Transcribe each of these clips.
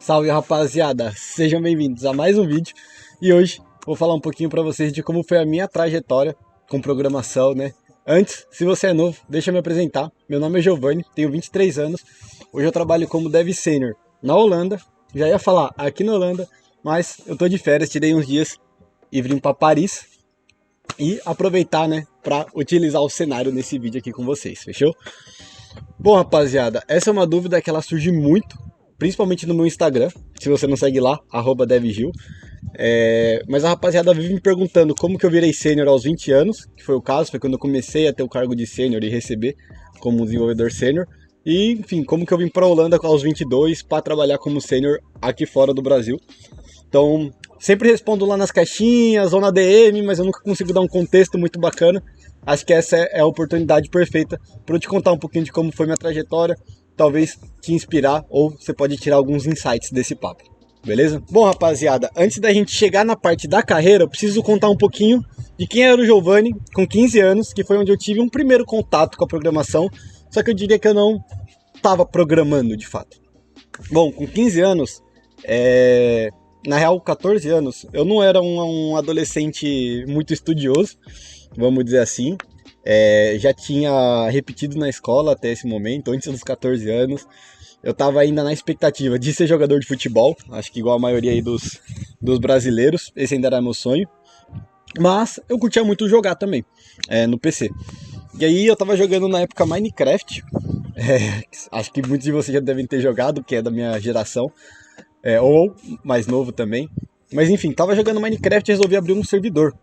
Salve rapaziada, sejam bem-vindos a mais um vídeo. E hoje vou falar um pouquinho para vocês de como foi a minha trajetória com programação, né? Antes, se você é novo, deixa eu me apresentar. Meu nome é Giovanni, tenho 23 anos. Hoje eu trabalho como Dev Senior na Holanda. Já ia falar aqui na Holanda, mas eu tô de férias, tirei uns dias e vim para Paris. E aproveitar, né, para utilizar o cenário nesse vídeo aqui com vocês, fechou? Bom, rapaziada, essa é uma dúvida que ela surge muito, principalmente no meu Instagram, se você não segue lá, @devgil. Mas a rapaziada vive me perguntando como que eu virei sênior aos 20 anos, que foi o caso, foi quando eu comecei a ter o cargo de sênior e receber como desenvolvedor sênior. E, enfim, como que eu vim para a Holanda aos 22 para trabalhar como sênior aqui fora do Brasil. Então, sempre respondo lá nas caixinhas ou na DM, mas eu nunca consigo dar um contexto muito bacana. Acho que essa é a oportunidade perfeita para eu te contar um pouquinho de como foi minha trajetória, talvez te inspirar ou você pode tirar alguns insights desse papo, beleza? Bom, rapaziada, antes da gente chegar na parte da carreira, eu preciso contar um pouquinho de quem era o Giovanni com 15 anos, que foi onde eu tive um primeiro contato com a programação, só que eu diria que eu não estava programando de fato. Bom, com 15 anos, na real 14 anos, eu não era um adolescente muito estudioso, vamos dizer assim. Já tinha repetido na escola até esse momento, antes dos 14 anos. Eu estava ainda na expectativa de ser jogador de futebol, acho que igual a maioria aí dos brasileiros, esse ainda era meu sonho. Mas eu curtia muito jogar também, no PC. E aí eu tava jogando na época Minecraft, acho que muitos de vocês já devem ter jogado, que é da minha geração, ou mais novo também. Mas enfim, tava jogando Minecraft e resolvi abrir um servidor,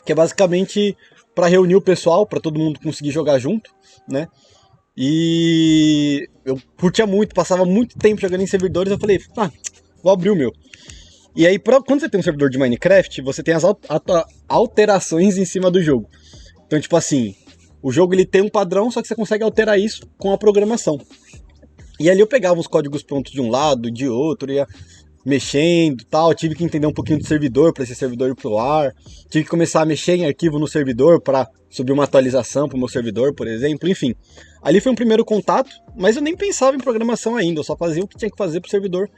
que é basicamente para reunir o pessoal, para todo mundo conseguir jogar junto, né? E eu curtia muito, passava muito tempo jogando em servidores, eu falei, vou abrir o meu. E aí, quando você tem um servidor de Minecraft, você tem as alterações em cima do jogo. Então, tipo assim, o jogo ele tem um padrão, só que você consegue alterar isso com a programação. E ali eu pegava os códigos prontos de um lado, de outro, ia mexendo e tal, tive que entender um pouquinho do servidor para esse servidor ir pro ar, tive que começar a mexer em arquivo no servidor para subir uma atualização pro meu servidor, por exemplo, enfim. Ali foi um primeiro contato, mas eu nem pensava em programação ainda, eu só fazia o que tinha que fazer pro servidor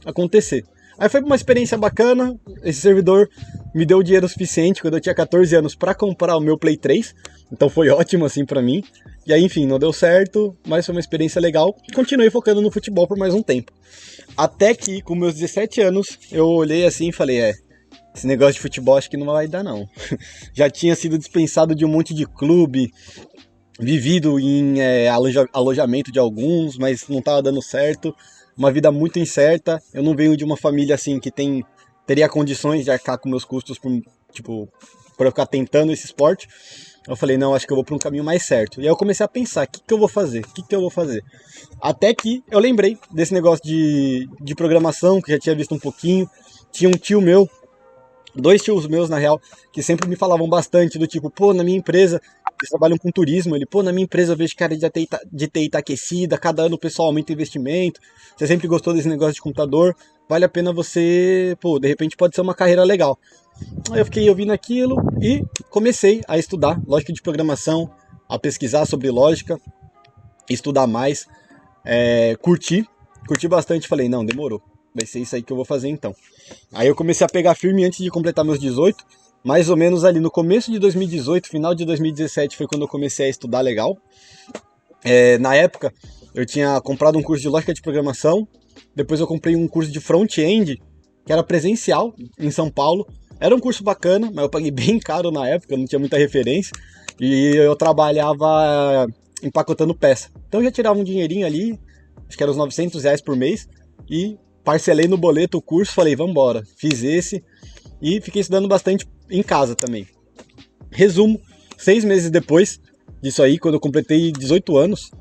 acontecer. Aí foi uma experiência bacana, esse servidor me deu dinheiro suficiente quando eu tinha 14 anos para comprar o meu Play 3, então foi ótimo assim para mim. E aí, enfim, não deu certo, mas foi uma experiência legal. Continuei focando no futebol por mais um tempo. Até que, com meus 17 anos, eu olhei assim e falei, esse negócio de futebol acho que não vai dar não. Já tinha sido dispensado de um monte de clube, vivido em alojamento de alguns, mas não estava dando certo. Uma vida muito incerta. Eu não venho de uma família assim que teria condições de arcar com meus custos para eu ficar tentando esse esporte. Eu falei, não, acho que eu vou para um caminho mais certo. E aí eu comecei a pensar, o que eu vou fazer? O que eu vou fazer? Até que eu lembrei desse negócio de programação, que já tinha visto um pouquinho. Tinha um tio meu, 2 tios meus na real, que sempre me falavam bastante do tipo, pô, na minha empresa, eles trabalham com turismo, na minha empresa eu vejo que a área de TI tá aquecida, cada ano o pessoal aumenta o investimento, você sempre gostou desse negócio de computador, vale a pena você, de repente pode ser uma carreira legal. Aí eu fiquei ouvindo aquilo e comecei a estudar lógica de programação, a pesquisar sobre lógica, estudar mais, curti bastante, falei, não, demorou, vai ser isso aí que eu vou fazer então. Aí eu comecei a pegar firme antes de completar meus 18, mais ou menos ali no começo de 2018, final de 2017 foi quando eu comecei a estudar legal. Na época eu tinha comprado um curso de lógica de programação, depois eu comprei um curso de front-end, que era presencial, em São Paulo. Era um curso bacana, mas eu paguei bem caro na época, não tinha muita referência. E eu trabalhava empacotando peça. Então eu já tirava um dinheirinho ali, acho que era uns R$ 900 por mês. E parcelei no boleto o curso, falei, vambora. Fiz esse e fiquei estudando bastante em casa também. Resumo, 6 meses depois disso aí, quando eu completei 18 anos,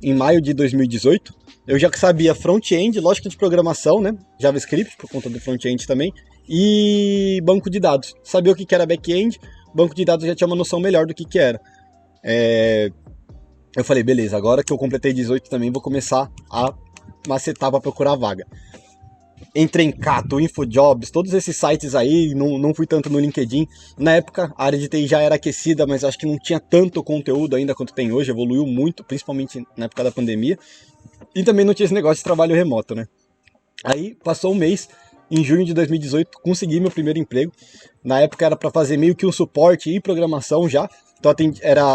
em maio de 2018, eu já sabia front-end, lógica de programação, né? JavaScript, por conta do front-end também, e banco de dados. Sabia o que era back-end, banco de dados já tinha uma noção melhor do que era. Eu falei, beleza, agora que eu completei 18 também, vou começar a macetar para procurar vaga. Entrei em Cato, InfoJobs, todos esses sites aí, não fui tanto no LinkedIn. Na época, a área de TI já era aquecida, mas acho que não tinha tanto conteúdo ainda quanto tem hoje, evoluiu muito, principalmente na época da pandemia. E também não tinha esse negócio de trabalho remoto, né? Aí passou um mês, em junho de 2018, consegui meu primeiro emprego. Na época era para fazer meio que um suporte e programação já. Então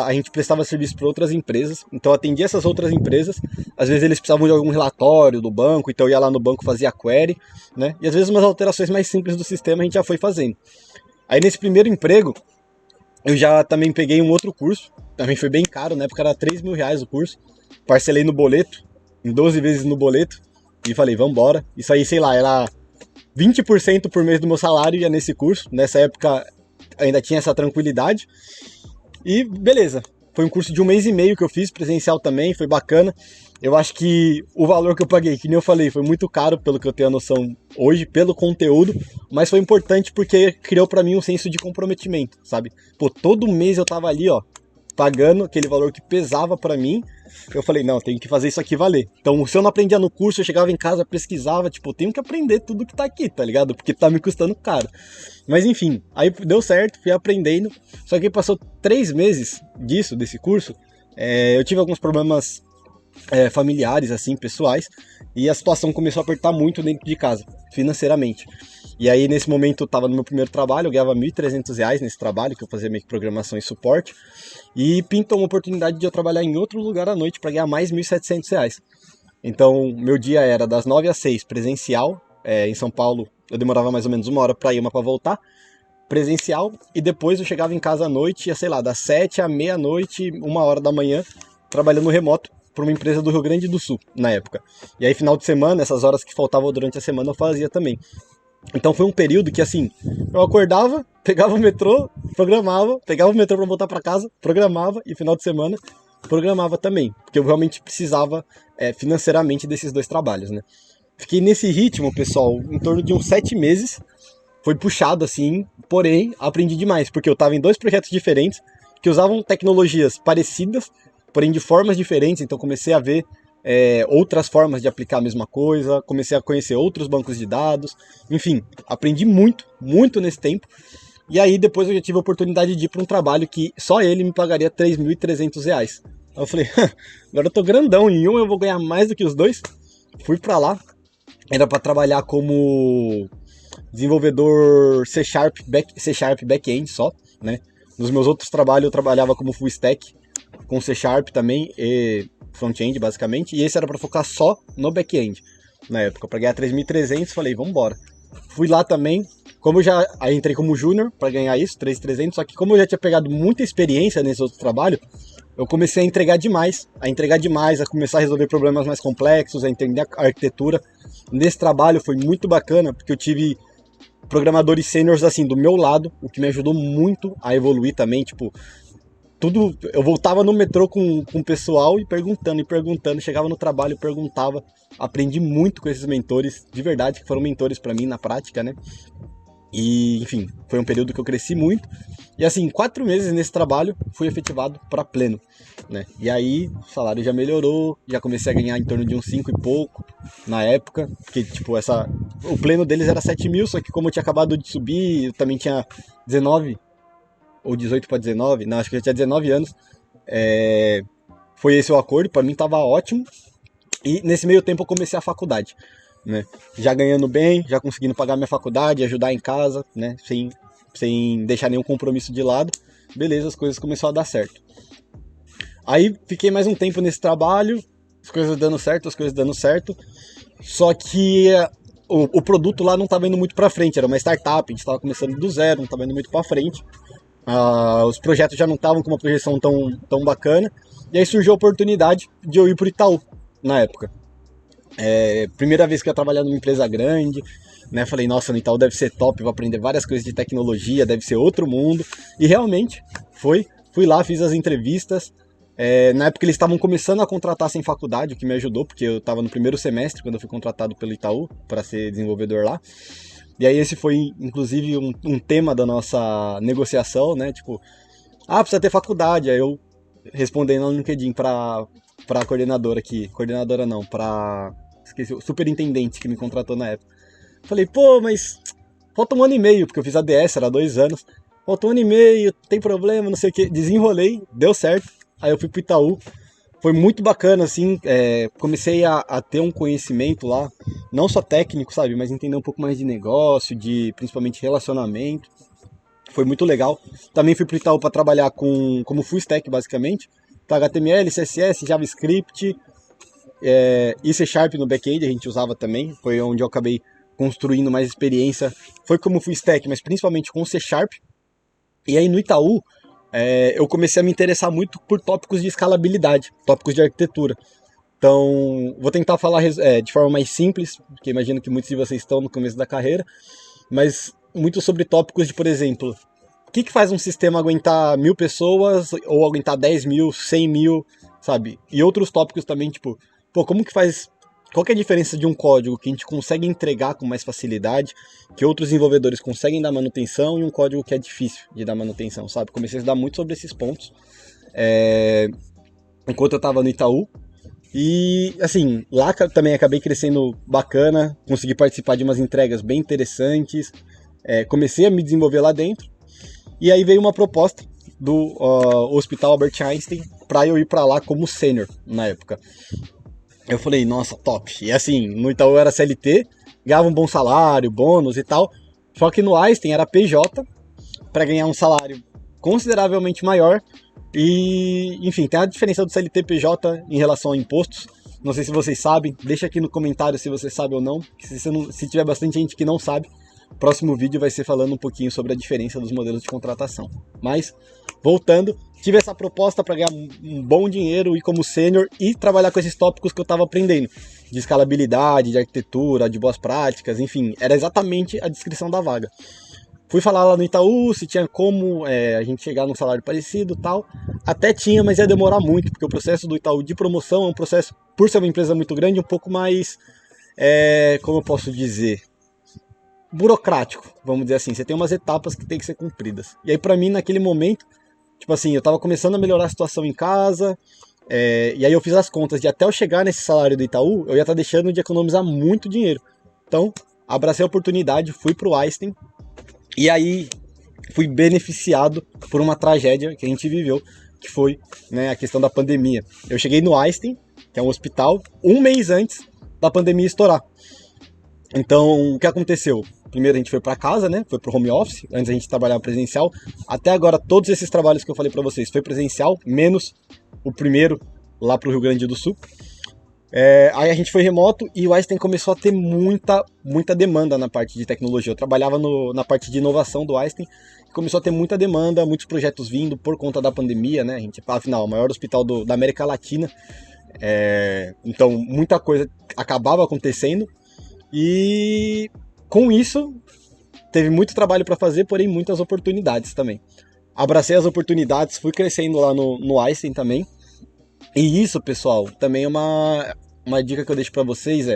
a gente prestava serviço para outras empresas, então eu atendia essas outras empresas. Às vezes eles precisavam de algum relatório do banco, então eu ia lá no banco fazia query, né? E às vezes umas alterações mais simples do sistema a gente já foi fazendo. Aí nesse primeiro emprego, eu já também peguei um outro curso, também foi bem caro, na época era R$ 3.000 o curso. Parcelei no boleto, em 12 vezes no boleto, e falei, vambora. Isso aí, sei lá, era 20% por mês do meu salário ia nesse curso. Nessa época ainda tinha essa tranquilidade. E beleza, foi um curso de 1 mês e meio que eu fiz, presencial também, foi bacana. Eu acho que o valor que eu paguei, que nem eu falei, foi muito caro, pelo que eu tenho a noção hoje, pelo conteúdo, mas foi importante porque criou pra mim um senso de comprometimento, sabe? Pô, todo mês eu tava ali, ó, pagando aquele valor que pesava pra mim. Eu falei, não, tenho que fazer isso aqui valer. Então, se eu não aprendia no curso, eu chegava em casa, pesquisava, tipo, eu tenho que aprender tudo que tá aqui, tá ligado? Porque tá me custando caro. Mas enfim, aí deu certo, fui aprendendo. Só que passou 3 meses desse curso, eu tive alguns problemas familiares, assim, pessoais, e a situação começou a apertar muito dentro de casa, financeiramente. E aí, nesse momento, eu estava no meu primeiro trabalho, eu ganhava R$ 1.300 nesse trabalho, que eu fazia meio que programação e suporte, e pintou uma oportunidade de eu trabalhar em outro lugar à noite para ganhar mais R$ 1.700. Então, meu dia era das 9 às 6, presencial, em São Paulo, eu demorava mais ou menos 1 hora para ir, uma para voltar, presencial, e depois eu chegava em casa à noite, ia, sei lá, das 7 à meia-noite, 1 hora da manhã, trabalhando remoto para uma empresa do Rio Grande do Sul, na época. E aí, final de semana, essas horas que faltavam durante a semana, eu fazia também. Então foi um período que, assim, eu acordava, pegava o metrô, programava, pegava o metrô para voltar para casa, programava, e final de semana programava também, porque eu realmente precisava financeiramente desses dois trabalhos, né? Fiquei nesse ritmo, pessoal, em torno de uns 7 meses, foi puxado assim, porém aprendi demais, porque eu estava em dois projetos diferentes que usavam tecnologias parecidas, porém de formas diferentes, então comecei a ver outras formas de aplicar a mesma coisa, comecei a conhecer outros bancos de dados, enfim, aprendi muito, muito nesse tempo. E aí depois eu já tive a oportunidade de ir para um trabalho que só ele me pagaria R$ 3.300. Aí eu falei, agora eu tô grandão, em um eu vou ganhar mais do que os dois. Fui para lá, era para trabalhar como desenvolvedor C Sharp back-end só, né? Nos meus outros trabalhos eu trabalhava como full stack, com C Sharp também, e front-end basicamente, e esse era para focar só no back-end. Na época, para ganhar 3.300, falei, vamos embora. Fui lá também, como eu já aí entrei como júnior para ganhar isso, 3.300, só que como eu já tinha pegado muita experiência nesse outro trabalho, eu comecei a entregar demais, a começar a resolver problemas mais complexos, a entender a arquitetura. Nesse trabalho foi muito bacana, porque eu tive programadores sêniores assim do meu lado, o que me ajudou muito a evoluir também, tipo, tudo, eu voltava no metrô com o pessoal e perguntando, chegava no trabalho e perguntava, aprendi muito com esses mentores, de verdade, que foram mentores para mim na prática, né? E, enfim, foi um período que eu cresci muito. E assim, 4 meses nesse trabalho, fui efetivado para pleno, né? E aí, o salário já melhorou, já comecei a ganhar em torno de uns 5 e pouco na época, porque, tipo, o pleno deles era 7.000, só que como eu tinha acabado de subir, eu também tinha 19 ou 18 para 19, não, acho que eu tinha 19 anos, foi esse o acordo, para mim tava ótimo. E nesse meio tempo eu comecei a faculdade, né? Já ganhando bem, já conseguindo pagar minha faculdade, ajudar em casa, né? Sem deixar nenhum compromisso de lado. Beleza, as coisas começaram a dar certo. Aí fiquei mais um tempo nesse trabalho, as coisas dando certo. Só que o produto lá não estava indo muito para frente, era uma startup, a gente estava começando do zero, não estava indo muito para frente. Os projetos já não estavam com uma projeção tão bacana. E aí surgiu a oportunidade de eu ir para o Itaú, na época. Primeira vez que eu ia trabalhar numa empresa grande, né? Falei, nossa, no Itaú deve ser top, vou aprender várias coisas de tecnologia, deve ser outro mundo. E realmente, fui lá, fiz as entrevistas. Na época eles estavam começando a contratar sem faculdade, o que me ajudou, porque eu estava no primeiro semestre, quando eu fui contratado pelo Itaú, para ser desenvolvedor lá. E aí esse foi, inclusive, um tema da nossa negociação, né? Tipo, precisa ter faculdade. Aí eu respondendo no LinkedIn pra coordenadora aqui, coordenadora não, esqueci, o superintendente que me contratou na época. Falei, pô, mas falta 1 ano e meio, porque eu fiz ADS, era 2 anos. Falta 1 ano e meio, tem problema, não sei o que. Desenrolei, deu certo. Aí eu fui pro Itaú, foi muito bacana, assim, comecei a ter um conhecimento lá, não só técnico, sabe, mas entender um pouco mais de negócio, de principalmente relacionamento. Foi muito legal. Também fui pro Itaú para trabalhar como full stack, basicamente. Então, HTML, CSS, JavaScript e C Sharp no back-end a gente usava também. Foi onde eu acabei construindo mais experiência. Foi como full stack, mas principalmente com C Sharp. E aí no Itaú, eu comecei a me interessar muito por tópicos de escalabilidade, tópicos de arquitetura. Então, vou tentar falar de forma mais simples, porque imagino que muitos de vocês estão no começo da carreira, mas muito sobre tópicos de, por exemplo, o que faz um sistema aguentar 1.000 pessoas, ou aguentar 10.000, 100.000, sabe? E outros tópicos também, tipo, como que faz... Qual que é a diferença de um código que a gente consegue entregar com mais facilidade, que outros desenvolvedores conseguem dar manutenção, e um código que é difícil de dar manutenção, sabe? Comecei a estudar muito sobre esses pontos enquanto eu estava no Itaú. E, assim, lá também acabei crescendo bacana, consegui participar de umas entregas bem interessantes, comecei a me desenvolver lá dentro, e aí veio uma proposta do Hospital Albert Einstein para eu ir para lá como sênior na época. Eu falei, nossa, top. E assim, no Itaú eu era CLT, ganhava um bom salário, bônus e tal. Só que no Einstein era PJ, para ganhar um salário consideravelmente maior. E, enfim, tem a diferença do CLT PJ em relação a impostos. Não sei se vocês sabem, deixa aqui no comentário se você sabe ou não. Se tiver bastante gente que não sabe, o próximo vídeo vai ser falando um pouquinho sobre a diferença dos modelos de contratação. Mas, voltando, tive essa proposta para ganhar um bom dinheiro, ir como sênior e trabalhar com esses tópicos que eu estava aprendendo, de escalabilidade, de arquitetura, de boas práticas, enfim, era exatamente a descrição da vaga. Fui falar lá no Itaú se tinha como a gente chegar num salário parecido e tal. Até tinha, mas ia demorar muito, porque o processo do Itaú de promoção é um processo, por ser uma empresa muito grande, um pouco mais, como eu posso dizer, burocrático, vamos dizer assim. Você tem umas etapas que tem que ser cumpridas. E aí pra mim, naquele momento, tipo assim, eu tava começando a melhorar a situação em casa, e aí eu fiz as contas de até eu chegar nesse salário do Itaú, eu ia estar deixando de economizar muito dinheiro. Então, abracei a oportunidade, fui pro Einstein, e aí fui beneficiado por uma tragédia que a gente viveu, que foi, né, a questão da pandemia. Eu cheguei no Einstein, que é um hospital, um mês antes da pandemia estourar. Então, o que aconteceu? Primeiro a gente foi para casa, né? Foi pro home office. Antes a gente trabalhava presencial. Até agora, todos esses trabalhos que eu falei para vocês foi presencial, menos o primeiro lá pro Rio Grande do Sul. Aí a gente foi remoto e o Einstein começou a ter muita demanda na parte de tecnologia. Eu trabalhava na parte de inovação do Einstein, começou a ter muita demanda, muitos projetos vindo por conta da pandemia, né? A gente, afinal, o maior hospital da América Latina. Então, muita coisa acabava acontecendo e com isso teve muito trabalho para fazer, porém muitas oportunidades também. Abracei as oportunidades, fui crescendo lá no Einstein também. E isso, pessoal, também é uma dica que eu deixo para vocês,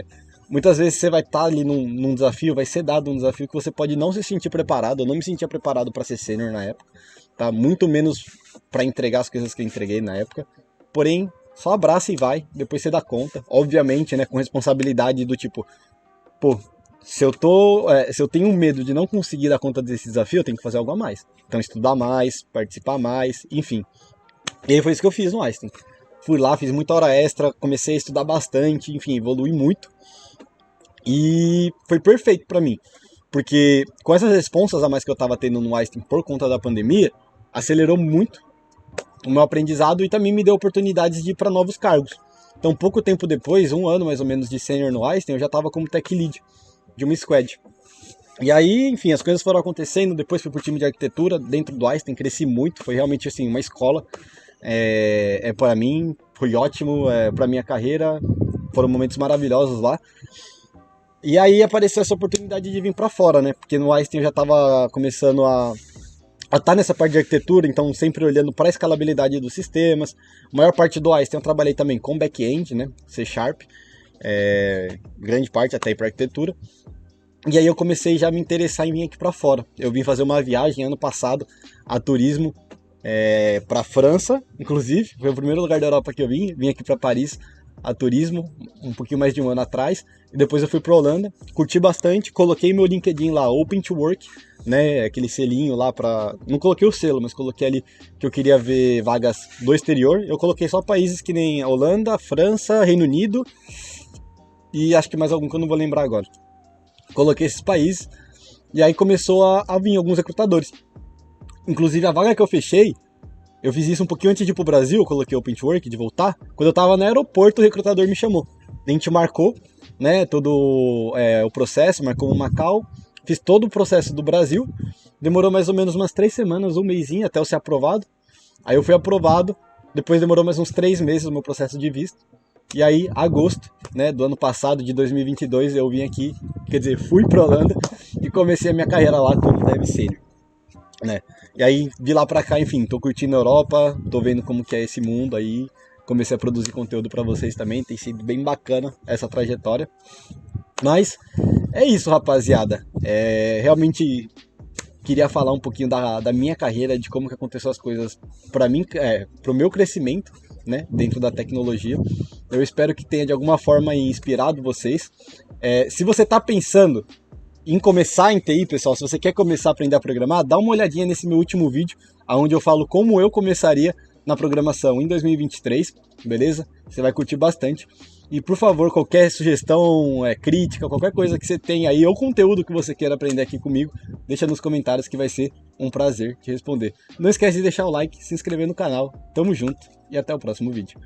muitas vezes você vai estar ali num desafio, vai ser dado um desafio que você pode não se sentir preparado. Eu não me sentia preparado para ser sênior na época, tá? Muito menos para entregar as coisas que eu entreguei na época. Porém, só abraça e vai, depois você dá conta. Obviamente, né, com responsabilidade do tipo, se eu tenho medo de não conseguir dar conta desse desafio, eu tenho que fazer algo a mais. Então, estudar mais, participar mais, enfim. E aí foi isso que eu fiz no Einstein. Fui lá, fiz muita hora extra, comecei a estudar bastante, enfim, evolui muito. E foi perfeito pra mim, porque com essas responsas a mais que eu tava tendo no Einstein por conta da pandemia, acelerou muito o meu aprendizado e também me deu oportunidades de ir para novos cargos. Então, pouco tempo depois, um ano mais ou menos de sênior no Einstein, eu já estava como tech lead de uma squad. E aí, enfim, as coisas foram acontecendo, depois fui pro time de arquitetura dentro do Einstein, cresci muito, foi realmente assim, uma escola. Para mim, foi ótimo, para minha carreira, foram momentos maravilhosos lá. E aí apareceu essa oportunidade de vir para fora, né? Porque no Einstein eu já estava começando a estar nessa parte de arquitetura, então sempre olhando para a escalabilidade dos sistemas. A maior parte do Einstein eu trabalhei também com back-end, né? C Sharp, grande parte até para arquitetura. E aí eu comecei já a me interessar em vir aqui para fora. Eu vim fazer uma viagem ano passado a turismo para França, inclusive, foi o primeiro lugar da Europa que eu vim aqui para Paris a turismo, um pouquinho mais de um ano atrás, e depois eu fui para Holanda, curti bastante, coloquei meu LinkedIn lá, Open to Work, né, aquele selinho lá para, não coloquei o selo, mas coloquei ali que eu queria ver vagas do exterior. Eu coloquei só países que nem Holanda, França, Reino Unido e acho que mais algum que eu não vou lembrar agora. Coloquei esses países e aí começou a vir alguns recrutadores. Inclusive a vaga que eu fechei, eu fiz isso um pouquinho antes de ir pro Brasil, eu coloquei o Open to Work, de voltar. Quando eu tava no aeroporto, o recrutador me chamou. A gente marcou, né, todo o processo, marcou um Macau, fiz todo o processo do Brasil. Demorou mais ou menos umas 3 semanas, um mesinho até eu ser aprovado. Aí eu fui aprovado, depois demorou mais uns 3 meses o meu processo de visto. E aí, agosto, né, do ano passado, de 2022, eu vim aqui, quer dizer, fui pra Holanda e comecei a minha carreira lá como dev sênior, né? E aí, de lá pra cá, enfim, tô curtindo a Europa, tô vendo como que é esse mundo aí, comecei a produzir conteúdo pra vocês também, tem sido bem bacana essa trajetória. Mas é isso, rapaziada. Realmente queria falar um pouquinho da minha carreira, de como que aconteceu as coisas para mim, pro meu crescimento, né, dentro da tecnologia. Eu espero que tenha de alguma forma inspirado vocês. Se você tá pensando em começar em TI, pessoal, se você quer começar a aprender a programar, dá uma olhadinha nesse meu último vídeo, onde eu falo como eu começaria na programação em 2023, beleza? Você vai curtir bastante. E por favor, qualquer sugestão, crítica, qualquer coisa que você tenha aí, ou conteúdo que você queira aprender aqui comigo, deixa nos comentários que vai ser um prazer te responder. Não esquece de deixar o like, se inscrever no canal, tamo junto e até o próximo vídeo.